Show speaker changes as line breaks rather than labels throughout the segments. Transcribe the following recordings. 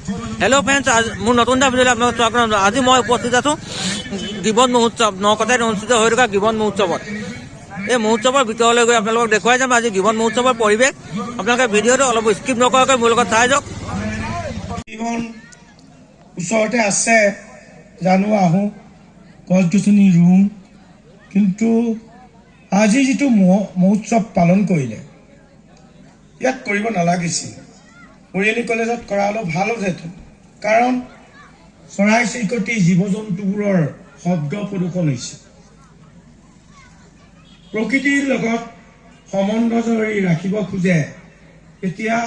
Hello friends, आज मोर नतुन এটা ভিডিঅ'লৈ আপোনালোকক স্বাগতম। আজি মই উপস্থিত আছোঁ গিবন মহোৎসৱ নকটাত অনুষ্ঠিত হৈ থকা গিবন মহোৎসৱত। এই মহোৎসৱৰ ভিতৰলৈ গৈ আপোনালোকক দেখুৱাই যাম আজি গিবন মহোৎসৱৰ পৰিৱেশ। আপোনালোকে ভিডিঅ'টো অলপ স্কিপ নকৰাকৈ মোৰ লগত চাই যাওক।
গিবন ওচৰতে আছে, জানো আহোঁ, গছ গছনি ৰুওঁ, কিন্তু আজি যিটো মহোৎসৱ পালন কৰিলে ইয়াত কৰিব নালাগিছিল। পৰিয়ালী কলেজত কৰা অলপ ভাল হ'লহেঁতেন, কাৰণ চৰাই চিৰিকটি জীৱ জন্তুবোৰৰ শব্দ প্ৰদূষণ হৈছে। প্ৰকৃতিৰ লগত সম্বন্ধ ধৰি ৰাখিব খোজে এতিয়া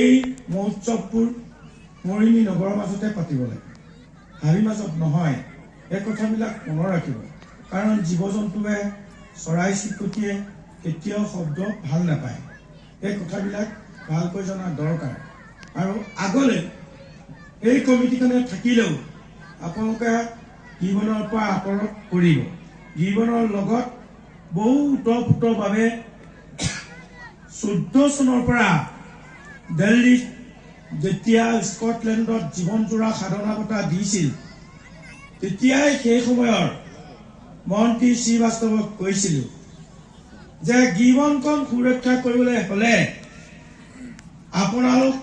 এই মহোৎসৱবোৰ মৰিনী নগৰৰ মাজতে পাতিব লাগে, হাবি মাজত নহয়। এই কথাবিলাক মনত ৰাখিব, কাৰণ জীৱ জন্তুৱে চৰাই চিৰিকটিয়ে কেতিয়াও শব্দ ভাল নাপায়। এই কথাবিলাক ভালকৈ জনা দৰকাৰ। আৰু আগলৈ এই কমিটিখনে থাকিলেও আপোনালোকে গিবনৰ পৰা আঁতৰত কৰিব। গিবনৰ লগত বহু ওতঃপ্ৰোতভাৱে 14 চনৰ পৰা দিল্লীত যেতিয়া স্কটলেণ্ডত জীৱনজোৰা সাধনা বঁটা দিছিল, তেতিয়াই সেই সময়ৰ মন্ত্ৰী শ্ৰীবাস্তৱক কৈছিলোঁ যে গিবনখন সুৰক্ষা কৰিবলৈ হ'লে আপোনালোক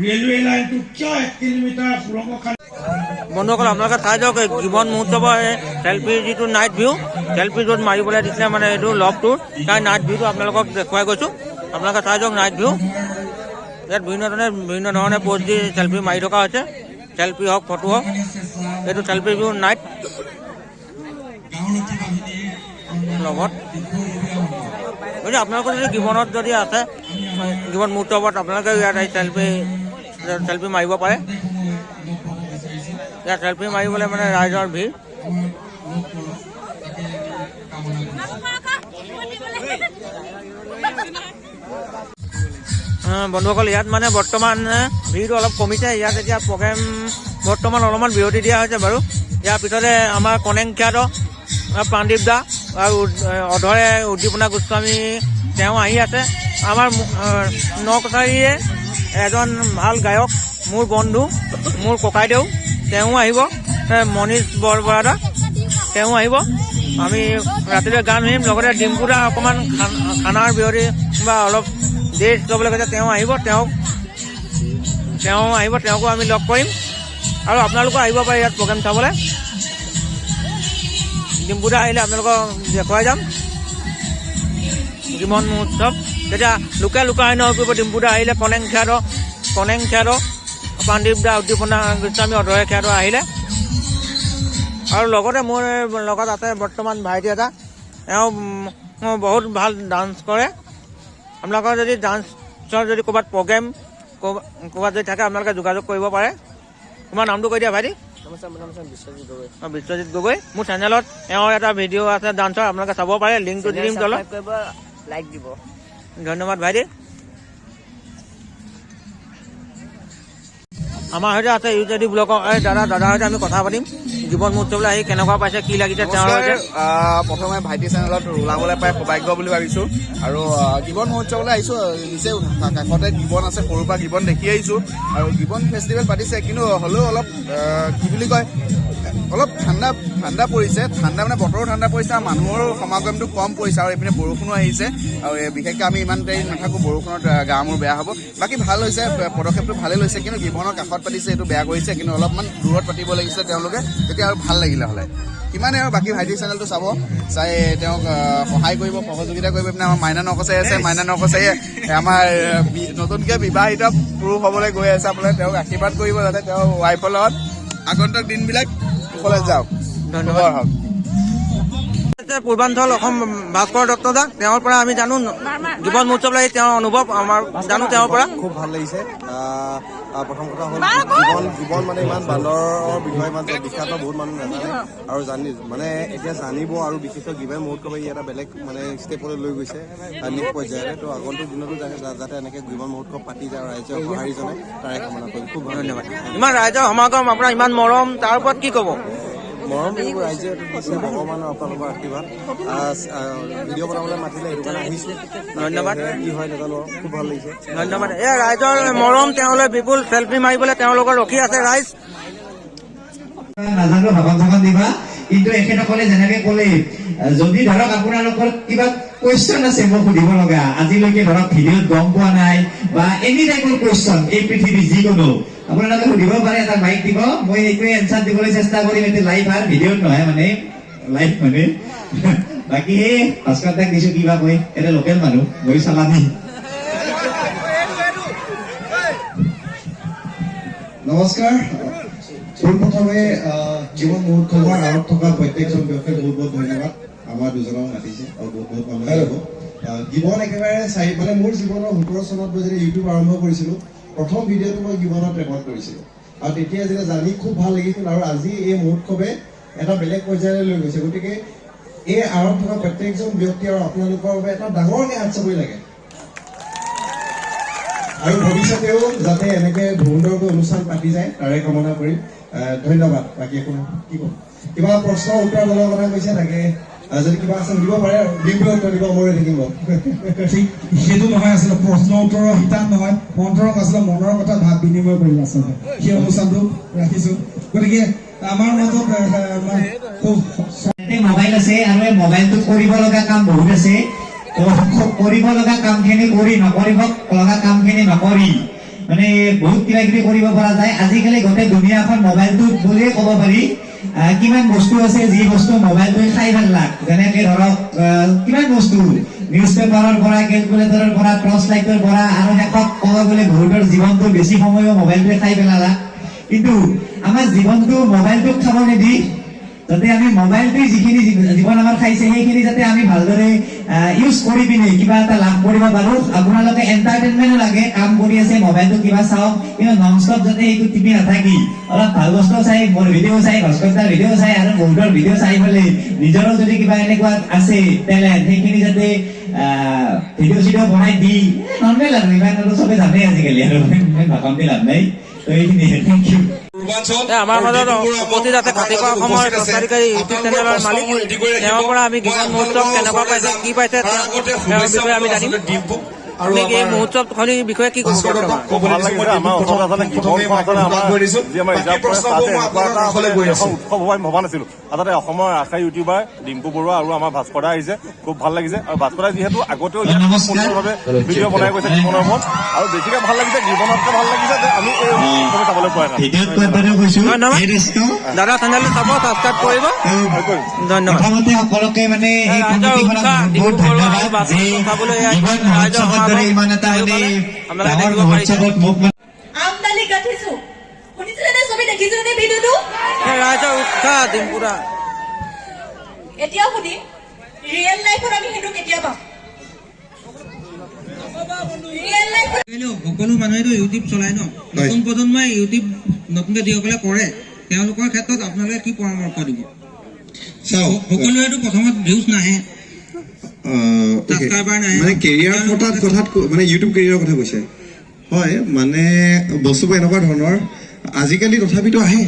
ৰেলৱে লাইনটো কিয় 1 কিলোমিটাৰ সুৰংগ খালী।
বন্ধুসকল, আপোনালোকে চাই যাওক গিবন মহোৎসৱৰ চেল্ফি যিটো নাইট ভিউ, চেল্ফি য'ত মাৰিবলৈ দিছিলে মানে এইটো লভটোৰ তাৰ নাইট ভিউটো আপোনালোকক দেখুৱাই গৈছোঁ। আপোনালোকে চাই যাওক নাইট ভিউ। ইয়াত বিভিন্ন ধৰণে প'জ দি চেল্ফি মাৰি থকা হৈছে, চেল্ফি হওক ফটো হওক। এইটো চেল্ফি ভিউ নাইট লগত। গতিকে আপোনালোকৰ যদি গিবনত যদি আছে, গিবন মহোৎসৱত আপোনালোকে ইয়াত আহি চেল্ফি মাৰিব পাৰে। ইয়াত চেল্ফি মাৰিবলৈ মানে ৰাইজৰ ভিৰ। বন্ধুসকল, ইয়াত মানে বৰ্তমান ভিৰটো অলপ কমিছে। ইয়াত এতিয়া প্ৰগ্ৰেম বৰ্তমান অলপমান বিৰতি দিয়া হৈছে বাৰু। ইয়াৰ পিছতে আমাৰ কনেং খ্যাত প্ৰাণদীপ দা আৰু অধৰে উদ্দীপনা গোস্বামী তেওঁ আহি আছে। আমাৰ নকটাৰীয়ে এজন ভাল গায়ক, মোৰ বন্ধু, মোৰ ককাইদেউ, তেওঁ আহিব। মনীষ বৰবৰা তেওঁ আহিব। আমি ৰাতিলৈ গান শুনিম। লগতে ডিম্পু দা অকণমান খানাৰ বিৰতি বা অলপ ড্ৰেছ ল'বলৈ কৈছে, তেওঁ আহিব। তেওঁকো আমি লগ কৰিম। আৰু আপোনালোকো আহিব পাৰে ইয়াত প্ৰগ্ৰেম চাবলৈ। ডিম্পু দা আহিলে আপোনালোকক দেখুৱাই যাম গিবন মহোৎসৱ। তেতিয়া লোকে লোকাৰণ্য হৈ পৰিব। ডিম্পু দা আহিলে, কনেং খ্যাত প্ৰাণদীপ দা, উদ্দীপনা গোস্বামী, অধৰে খ্যাত আহিলে। আৰু লগতে মোৰ লগত আছে বৰ্তমান ভাইটি এটা, তেওঁ বহুত ভাল ডান্স কৰে। আপোনালোকৰ যদি ডান্সৰ যদি ক'ৰবাত প্ৰগ্ৰেম ক'ৰবাত যদি থাকে আপোনালোকে যোগাযোগ কৰিব পাৰে। তোমাৰ নামটো কৈ দিয়া ভাইটি। বিশ্বজিৎ গগৈ। মোৰ চেনেলত এওঁৰ এটা ভিডিঅ' আছে ডান্সৰ, আপোনালোকে চাব পাৰে। লিংকটো দি দিম তলত, লাইক দিব। ধন্যবাদ ভাইটি। আমাৰ সৈতে আছে ইউজেডি ব্লকৰ দাদাৰ সৈতে আমি কথা পাতিম। গিবন মহোৎসৱলৈ আহি কেনেকুৱা পাইছে, কি লাগিছে তেওঁৰ সৈতে।
প্ৰথমে ভাইটি চেনেলত ওলাবলৈ পাই সৌভাগ্য বুলি ভাবিছোঁ। আৰু গিবন মহোৎসৱলৈ আহিছোঁ, নিজে কাষতে গিবন আছে, সৰুৰ পৰা গিবন দেখি আহিছোঁ। আৰু গিবন ফেষ্টিভেল পাতিছে, কিন্তু হ'লেও অলপ কি বুলি কয়, অলপ ঠাণ্ডা পৰিছে। ঠাণ্ডা মানে বতৰো ঠাণ্ডা পৰিছে আৰু মানুহৰো সমাগমটো কম পৰিছে। আৰু এইপিনে বৰষুণো আহিছে, আৰু বিশেষকৈ আমি ইমান দেৰি নাথাকোঁ, বৰষুণত গা মোৰ বেয়া হ'ব। বাকী ভাল হৈছে, পদক্ষেপটো ভালেই লৈছে। কিন্তু গিবনৰ কাষত পাতিছে, এইটো বেয়া কৰিছে। কিন্তু অলপমান দূৰত পাতিব লাগিছে তেওঁলোকে, তেতিয়া আৰু ভাল লাগিলে হ'লে। সিমানে আৰু বাকী ভাইটিৰ চেনেলটো চাই তেওঁক সহায় কৰিব, সহযোগিতা কৰিব। পিনে আমাৰ মাইনা নকচাই আছে, মাইনা নকচাইয়ে আমাৰ নতুনকৈ বিবাহিত পুৰুষ হ'বলৈ গৈ আছে। আপোনালোকে তেওঁক আশীৰ্বাদ কৰিব, যাতে তেওঁৰ ৱাইফৰ লগত আগন্তুক দিনবিলাক কলেজ যাওক। ধন্যবাদ। হওক
পূৰ্বাঞ্চল অসম ভাস্কৰ দত্ত দা, তেওঁৰ পৰা আমি জানো গিবন মহোৎসৱলৈ তেওঁৰ অনুভৱ আমাৰ জানো তেওঁৰ পৰা।
খুব ভাল লাগিছে। প্ৰথম কথা হ'ল গিবন মানে ইমান বান্দৰৰ বিষয়ে ইমান বিখ্যাত বহুত মানুহ নাজানে, আৰু এতিয়া জানিব। আৰু বিশেষকৈ গিবন মহোৎসৱে ই এটা বেলেগ মানে ষ্টেপলৈ লৈ গৈছে নেক্সট পৰ্যায়ৰে। তো আগন্তুক দিনতো যাতে এনেকৈ গিবন মহোৎসৱ পাতি যায়, ৰাইজে সঁহাৰি জনায়, তাৰে কামনা কৰিম। খুব ধন্যবাদ।
ইমান ৰাইজৰ সমাগম, আপোনাৰ ইমান মৰম, তাৰ ওপৰত কি ক'ব?
মৰম এইবোৰ ৰাইজে দিছে, ভগৱানৰ আপোনালোকৰ আশীৰ্বাদ। ভিডিঅ' বনাবলৈ মাতিলে সেইটো কাৰণে আহিছোঁ।
ধন্যবাদ।
কি হয় নাজানো, খুব ভাল লাগিছে।
ধন্যবাদ। এয়া ৰাইজৰ মৰম, তেওঁলৈ বিপুল চেল্ফি মাৰিবলৈ তেওঁলোকৰ ৰখি আছে ৰাইজ।
নাজানো ভাষণ দিবা, কিন্তু এখেতসকলে যেনেকে ক'লে, যদি ধৰক আপোনালোকৰ কিবা কুৱেশ্যন আছে মোক সুধিব লগা, আজিলৈকে ধৰক ভিডিঅ'ত গম পোৱা নাই বা এনি টাইপৰ কুৱেশ্যন এই পৃথিৱীৰ যিকোনো আপোনালোকে সুধিব পাৰে, এটা মাইক দিব, মই এইটোৱে এনচাৰ দিবলৈ চেষ্টা কৰিম। এইটো লাইভ আৰু ভিডিঅ'ত নহয় মানে, লাইভ মানে। বাকী এই ভাস্কৰ দাক দিছো কিবা কয়, এটা লোকেল মানুহ, মই চালানি।
নমস্কাৰ। পোনপ্ৰথমে জীৱন মুহূৰ্তসমূহৰ আঁৰত থকা প্ৰত্যেকজন ব্যক্তিক বহুত বহুত ধন্যবাদ। আমাৰ দুজনক মাতিছে আৰু বহুত বহুত মানুহ আহিব। গিবন একেবাৰে মানে মোৰ জীৱনৰ 17 চনত মই যেতিয়া ইউটিউব আৰম্ভ কৰিছিলোঁ, প্ৰথম ভিডিঅ'টো মই গিবনত ৰেকৰ্ড কৰিছিলোঁ আৰু তেতিয়া যেতিয়া জানি খুব ভাল লাগিছিল। আৰু আজি এই মহোৎসৱে এটা বেলেগ পৰ্যায়লৈ লৈ গৈছে। গতিকে এই আঁৰত থকা প্ৰত্যেকজন ব্যক্তি আৰু আপোনালোকৰ বাবে এটা ডাঙৰকৈ হাত চাপৰি লাগে আৰু ভৱিষ্যতেও যাতে এনেকে সুন্দৰকৈ অনুষ্ঠান পাতি যায় তাৰে কামনা কৰিম। ধন্যবাদ। বাকী একো কি ক'ম, কিবা প্ৰশ্ন উত্তৰ দিবৰ কথা কৈছে, তাকে যদি কিবা আছে সুধিব পাৰে আৰু দিনটো উত্তৰ দিব, মই থাকিব।
ঠিক সেইটো নহয়, আচলতে প্ৰশ্ন উত্তৰৰ শিতান নহয়, অন্তৰক আচলতে মনৰ কথা ভাৱ বিনিময় কৰিম আচলতে সেই অনুষ্ঠানটো ৰাখিছো। গতিকে আমাৰ মাজত
মোবাইল আছে আৰু এই মোবাইলটোত কৰিব লগা কাম বহুত আছে। কৰিব লগা কামখিনি কৰি, নকৰিব লগা কামখিনি নকৰি মানে বহুত কিবা কিবি কৰিব পৰা যায়। আজিকালি গোটেই দুনিয়াখন মোবাইলটো বুলিয়ে ক'ব পাৰি। কিমান বস্তু আছে যি বস্তু মোবাইলটোৱে খাই পেলাক, যেনেকে ধৰক কিমান বস্তু, নিউজ পেপাৰৰ পৰা, কেলকুলেটৰৰ পৰা, টৰ্চ লাইটৰ পৰা, আৰু শেষত ক'ব গ'লে বহুতৰ জীৱনটো বেছি সময়ো মোবাইলটোৱে খাই পেলালা। কিন্তু আমাৰ জীৱনটো মোবাইলটোক খাব নিদি যাতে আমি মোবাইলটোৱে যিখিনি জীৱন আমাৰ খাইছে সেইখিনি যাতে আমি ভালদৰে ইউজ কৰি পিনে কিবা এটা লাভ কৰিব পাৰো। আপোনালোকে এণ্টাৰটেইনমেণ্টো লাগে, কাম কৰি আছে মোবাইলটো কিবা চাওক, কিন্তু নন ষ্টপ যাতে এইটো টিপি নাথাকি অলপ ভাল বস্তু চাই, মোৰ ভিডিঅ' চাই, ভাস্কৰ দাৰ ভিডিঅ' চাই আৰু বহুতৰ ভিডিঅ' চাই পেলাই নিজৰো যদি কিবা এনেকুৱা আছে টেলেণ্ট, সেইখিনি যাতে ভিডিঅ' চিডিঅ' বনাই দি নৰ্মেল আৰু ইমান আৰু চবে জানে আজিকালি, আৰু ভাষণ দি লাভ নাই। তো এইখিনিয়ে, থেংক ইউ।
আমাৰ মাজত উপস্থিত আছে খাতিপা অসমৰ চৰকাৰী ইউটিউব চেনেলৰ মালিক। তেওঁৰ পৰা আমি গিবন মহোৎসৱ কেনেকুৱা পাইছে, কি পাইছে, তেওঁৰ বিষয়ে আমি জানিম। আপুনি এই মহোৎসৱখনিৰ বিষয়ে কি ক'ব বৰ্তমান?
খুব ভাল লাগিছে। আমাৰ ওচৰত আচলতে গিবনখন আচলতে আমাৰ যি আমাৰ ৰিজাৰ্ভ ফৰেষ্ট আছে, এনেকুৱা এটা উৎসৱ হ'ব আমি ভবা নাছিলো। আচলতে অসমৰ আশাই ইউটিউবাৰ ডিম্পু বৰুৱা আৰু আমাৰ ভাস্কৰ দা আহিছে, খুব ভাল লাগিছে। আৰু ভাস্কৰ দা যিহেতু আগতেও সুন্দৰভাৱে ভিডিঅ' বনাই গৈছে গিবনৰ ওপৰত, আৰু বেছিকে ভাল লাগিছে, গিবনতকৈ ভাল লাগিছে যে আমি এই উৎসৱ চাবলৈ পোৱা নাই।
দাদা চেনেলটো চাব, ছাবস্ক্ৰাইব কৰিব। ধন্যবাদ।
প্ৰথমতে সকলোকে মানে এই কমিটিখনক বহুত ধন্যবাদ যে জীৱন মহোৎসৱৰ দৰে ইমান এটা মানে ডাঙৰ মহোৎসৱত মোক
আমদানি গাঠিছো। শুনিছিলে নে, ছবি দেখিছিলে নে ভিডিঅ'টো?
ৰাইজৰ উৎসাহ ডিম্পুৰা।
এতিয়া শুনি ৰিয়েল লাইফত আমি সেইটো কেতিয়া পাম? ৰিয়েল লাইফত
সকলো মানুহেতো ইউটিউব চলাই ন, নতুন প্ৰজন্মই ইউটিউব নতুনকে যিসকলে কৰে তেওঁলোকৰ ক্ষেত্ৰত আপোনালোকে কি পৰামৰ্শ দিব? সকলোৱেতো প্ৰথমত ভিউজ নাহে,
মানে কেৰিয়াৰ কথাত মানে ইউটিউব কেৰিয়াৰৰ কথা কৈছে, হয়। মানে বস্তুবোৰ এনেকুৱা ধৰণৰ, আজিকালি তথাপিতো আহে,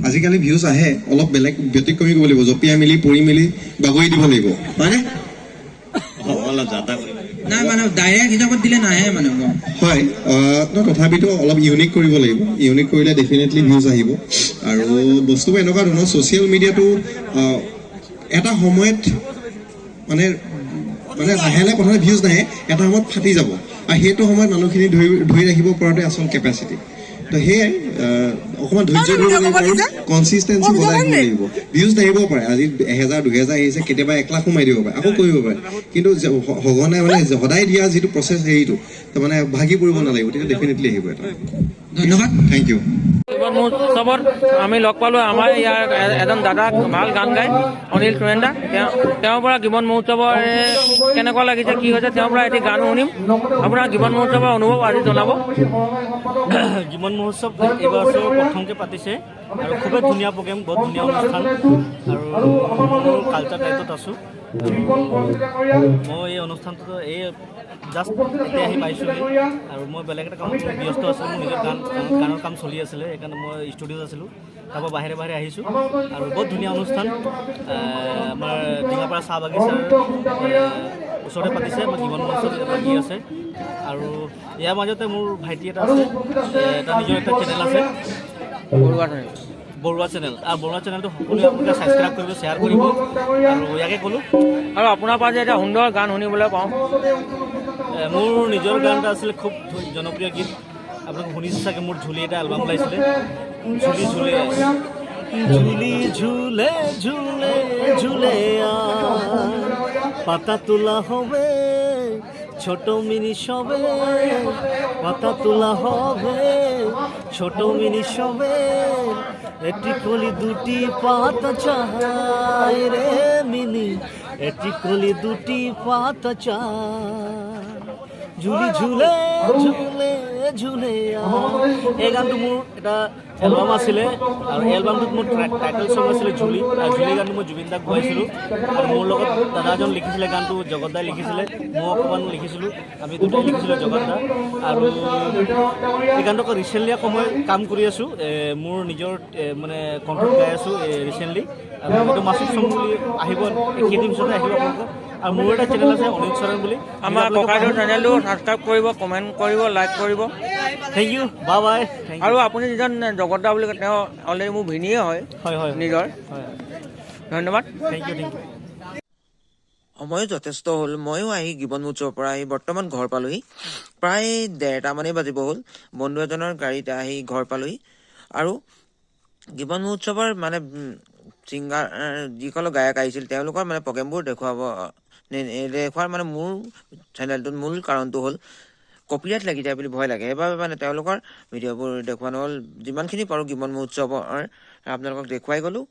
আজিকালি ভিউজ আহে, অলপ বেলেগ ব্যতিক্ৰমী কৰিব লাগিব, জঁপিয়াই মেলি পৰি মেলি বাগৰি দিব লাগিব, হয়নে?
নাই মানে ডাইৰেক্ট হিচাপত দিলে নাহে মানে,
হয়। তথাপিতো অলপ ইউনিক কৰিব লাগিব, ইউনিক কৰিলে ডেফিনেটলি ভিউজ আহিব। আৰু বস্তুবোৰ এনেকুৱা ধৰণৰ, ছ'চিয়েল মিডিয়াটো এটা সময়ত মানে লাহে লাহে প্ৰথমে ভিউজ নাহে, এটা সময়ত ফাটি যাব, আৰু সেইটো সময়ত মানুহখিনি ধৰি ৰাখিব পৰাটোৱে আচল কেপাচিটি। তো সেয়াই অকণমান ধৈৰ্য ধৰিব লাগিব আৰু কনচিষ্টেঞ্চি বজাই ৰাখিব লাগিব। ভিউজ নাহিব পাৰে, আজি 1000 2000 আহিছে, কেতিয়াবা 1 লাখো মাৰি দিব পাৰে, আকৌ কৰিব পাৰে, কিন্তু সঘনাই মানে সদায় দিয়া যিটো প্ৰচেছ হেৰিটো তাৰমানে ভাগি পৰিব নালাগিব, তেতিয়া ডেফিনেটলি আহিব এটা।
ধন্যবাদ,
থেংক ইউ।
গিবন মহোৎসৱত আমি লগ পালোঁ আমাৰ ইয়াৰ এজন দাদাক, ভাল গান গায়, অনিল সুৰেন্দা। তেওঁৰ পৰা গিবন মহোৎসৱৰ কেনেকুৱা লাগিছে, কি হৈছে, তেওঁৰ পৰা এটি গানো শুনিম। আপোনাৰ গিবন মহোৎসৱৰ অনুভৱ আজি জনাব।
গিবন মহোৎসৱ এইবাৰ প্ৰথমকৈ পাতিছে আৰু খুবেই ধুনীয়া প্ৰগ্ৰেম, বহুত ধুনীয়া অনুষ্ঠান। আৰু মই কালচাৰ দায়িত্বত আছোঁ। মই এই অনুষ্ঠানটো এই জাষ্ট এতিয়া আহি পাইছোঁহি আৰু মই বেলেগ এটা কামত ব্যস্ত আছিলোঁ, মোৰ নিজৰ গানৰ কাম চলি আছিলে, সেইকাৰণে মই ষ্টুডিঅ'ত আছিলোঁ। তাৰপৰা বাহিৰে বাহিৰে আহিছোঁ আৰু বহুত ধুনীয়া অনুষ্ঠান আমাৰ টিঙাপাৰা চাহ বাগিচাৰ ওচৰতে পাতিছে, আমাৰ জীৱন মহোৎসৱ পাতি আছে। আৰু ইয়াৰ মাজতে মোৰ ভাইটি এটা আছে, এটা নিজৰ এটা চেনেল আছে, বৰুৱা চেনেল। আৰু বৰুৱা চেনেলটো সকলোৱে আপোনালোকে ছাবস্ক্ৰাইব কৰিব, শ্বেয়াৰ কৰিব। আৰু ইয়াকে ক'লোঁ।
আৰু আপোনাৰ পৰা যে এটা সুন্দৰ গান শুনিবলৈ পাওঁ,
মোৰ নিজৰ গান এটা আছিলে, খুব জনপ্ৰিয় গীত, আপোনালোকে শুনিছে চাগে, মোৰ ঝুলি এটা এলবাম ওলাইছিলে, ঝুলি ঝুলে ঝুলি ঝুলে ঝুলে ঝুলে পাতা তোলা হবে ছোট মিনি সবে, পাতা তোলা হবে ছোট মিনি সবে, একটি কলি দুটি পাতা চাই রে মিনি, একটি কলি দুটি পাতা চাই, ঝুলি ঝুলে ঝুলে ঝুলে। এই গানটো মোৰ এটা এলবাম আছিলে আৰু এলবামটোত মোৰ টাইটেল ছং আছিলে ঝুলি। আৰু ঝুলি গানটো মই জুবিন দাক গোৱাইছিলোঁ আৰু মোৰ লগত দাদা এজন লিখিছিলে গানটো, জগত দাই লিখিছিলে, মই অকণমান লিখিছিলোঁ, আমি দুটাই লিখিছিলোঁ, জগত দা। আৰু এই গানটো আকৌ ৰিচেণ্টলি আকৌ মই কাম কৰি আছোঁ, মোৰ নিজৰ মানে কণ্ঠত গাই আছোঁ ৰিচেণ্টলি। আৰু এইটো মাছুদ ছং বুলি আহিব, এইকেইদিন পিছতে আহিব আপোনালোকৰ। আৰু মোৰ এটা চেনেল আছে অনিল চৰণ বুলি,
আমাৰ ককাইদেউৰ চেনেলটো ছাবস্ক্ৰাইব কৰিব, কমেণ্ট কৰিব, লাইক কৰিব।
Thank you, bye bye.
আৰু আপুনি যিজন জগত দা বুলি কয়, তেওঁ অলৰেডি মোৰ ভিনিয়ে হয় নিজৰ। ধন্যবাদ,
থেংক ইউ, থেংক ইউ।
সময়ো যথেষ্ট হ'ল, ময়ো আহি গিবন মহোৎসৱৰ পৰা আহি বৰ্তমান ঘৰ পালোহি। প্ৰায় 1:30মানেই বাজিব হ'ল, বন্ধু এজনৰ গাড়ীত আহি ঘৰ পালোহি। আৰু গিবন মহোৎসৱৰ মানে ছিংগাৰ যিসকল গায়ক আহিছিল, তেওঁলোকৰ মানে প্ৰগ্ৰেমবোৰ দেখুওৱাৰ মানে মোৰ চেনেলটোত মূল কাৰণটো হ'ল কপিৰাইট লাগি যায় বুলি ভয় লাগে, সেইবাবে মানে তেওঁলোকৰ ভিডিঅ'বোৰ দেখুওৱা নহ'ল। যিমানখিনি পাৰোঁ গিবন মহোৎসৱৰ আপোনালোকক দেখুৱাই গ'লোঁ।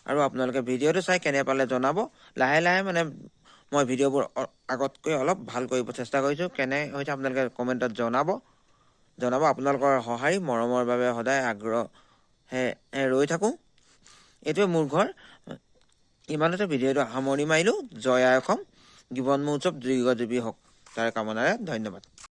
আৰু আপোনালোকে ভিডিঅ'টো চাই কেনে পালে জনাব। লাহে লাহে মানে মই ভিডিঅ'বোৰ আগতকৈ অলপ ভাল কৰিব চেষ্টা কৰিছোঁ, কেনে হৈছে আপোনালোকে কমেণ্টত জনাব। আপোনালোকৰ সঁহাৰি মৰমৰ বাবে সদায় আগ্ৰহে ৰৈ থাকোঁ। এইটোৱে মোৰ ঘৰ। ইমানতে ভিডিঅ'টো সামৰণি মাৰিলোঁ। জয় আই অসম, গিবন মহোৎসৱ দীৰ্ঘজীৱী হওক তাৰ কামনাৰে, ধন্যবাদ।